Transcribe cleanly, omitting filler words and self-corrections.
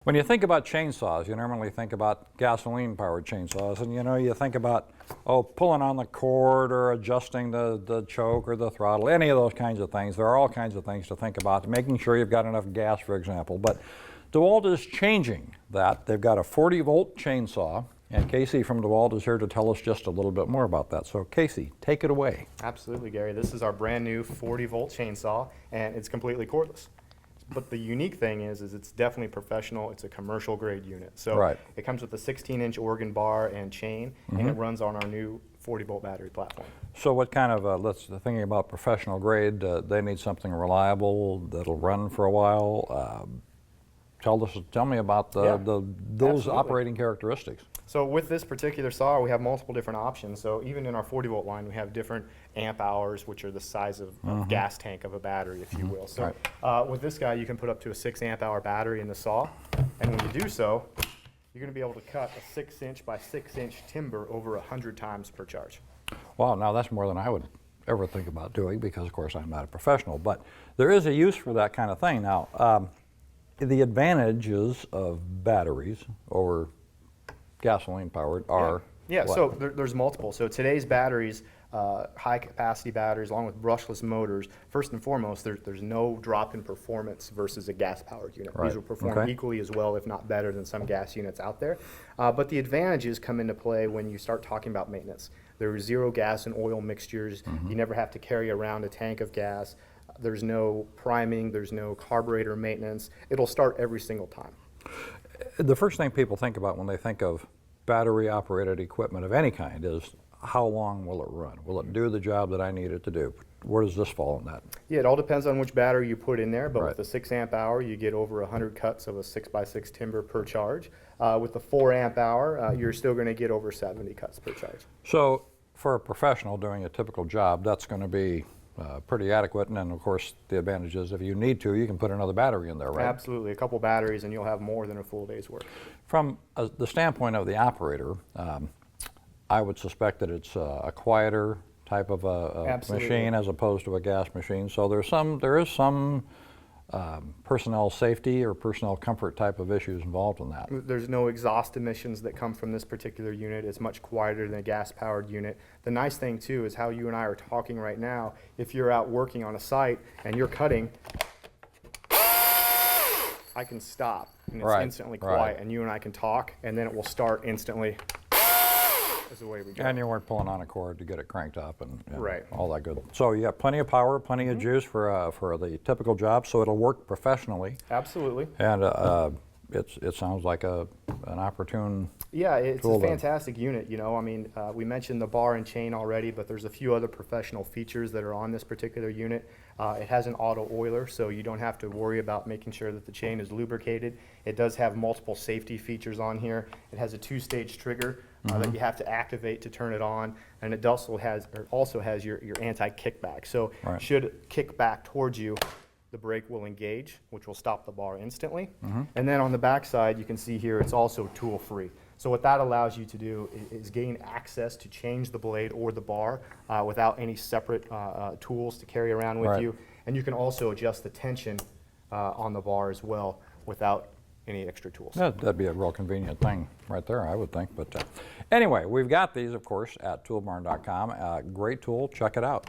When you think about chainsaws, you normally think about gasoline-powered chainsaws, and you think about, pulling on the cord or adjusting the choke or the throttle, any of those kinds of things. There are all kinds of things to think about, making sure you've got enough gas, for example. But DeWalt is changing that. They've got a 40-volt chainsaw, and Casey from DeWalt is here to tell us just a little bit more about that. So Casey, take it away. Absolutely, Gary. This is our brand new 40-volt chainsaw, and it's completely cordless. But the unique thing is it's definitely professional. It's a commercial grade unit. So it comes with a 16-inch organ bar and chain, and it runs on our new 40-volt battery platform. So what kind of, thinking about professional grade, they need something reliable that'll run for a while. Tell me about those operating characteristics. So with this particular saw, we have multiple different options. So even in our 40-volt line, we have different amp hours, which are the size of a gas tank of a battery, if you will. So with this guy, you can put up to a 6 amp hour battery in the saw. And when you do so, you're going to be able to cut a 6-inch by 6-inch timber over 100 times per charge. Wow, now that's more than I would ever think about doing because, of course, I'm not a professional. But there is a use for that kind of thing. Now, the advantages of batteries over gasoline powered are so there's multiple. So today's batteries, high capacity batteries along with brushless motors, first and foremost there's no drop in performance versus a gas powered unit. These will perform equally as well, if not better, than some gas units out there. But the advantages come into play when you start talking about maintenance. There are 0 gas and oil mixtures. You never have to carry around a tank of gas. There's no priming, there's no carburetor maintenance. It'll start every single time. The first thing people think about when they think of battery-operated equipment of any kind is how long will it run? Will it do the job that I need it to do? Where does this fall in that? Yeah, it all depends on which battery you put in there, but with the 6 amp hour, you get over 100 cuts of a 6x6 timber per charge. With the 4 amp hour, you're still going to get over 70 cuts per charge. So for a professional doing a typical job, that's going to be pretty adequate, and then of course the advantage is if you need to, you can put another battery in there, right? Absolutely, a couple batteries and you'll have more than a full day's work. From the standpoint of the operator, I would suspect that it's a quieter type of a machine as opposed to a gas machine. So there is some personnel safety or personnel comfort type of issues involved in that. There's no exhaust emissions that come from this particular unit. It's much quieter than a gas-powered unit. The nice thing too is how you and I are talking right now. If you're out working on a site and you're cutting, I can stop and it's instantly quiet, and you and I can talk, and then it will start instantly. Is the way we go. And you weren't pulling on a cord to get it cranked up and all that good. So you have plenty of power, plenty of juice for the typical job, so it'll work professionally. Absolutely. And it sounds like an opportune it's a fantastic unit. I mean, we mentioned the bar and chain already, but there's a few other professional features that are on this particular unit. It has an auto oiler, so you don't have to worry about making sure that the chain is lubricated. It does have multiple safety features on here. It has a 2-stage trigger that you have to activate to turn it on, and it also has your anti-kickback. So should it kick back towards you, the brake will engage, which will stop the bar instantly. And then on the back side, you can see here it's also tool-free. So what that allows you to do is gain access to change the blade or the bar without any separate tools to carry around with you. And you can also adjust the tension on the bar as well without any extra tools. That'd be a real convenient thing right there, I would think. But anyway, we've got these, of course, at toolbarn.com. Great tool. Check it out.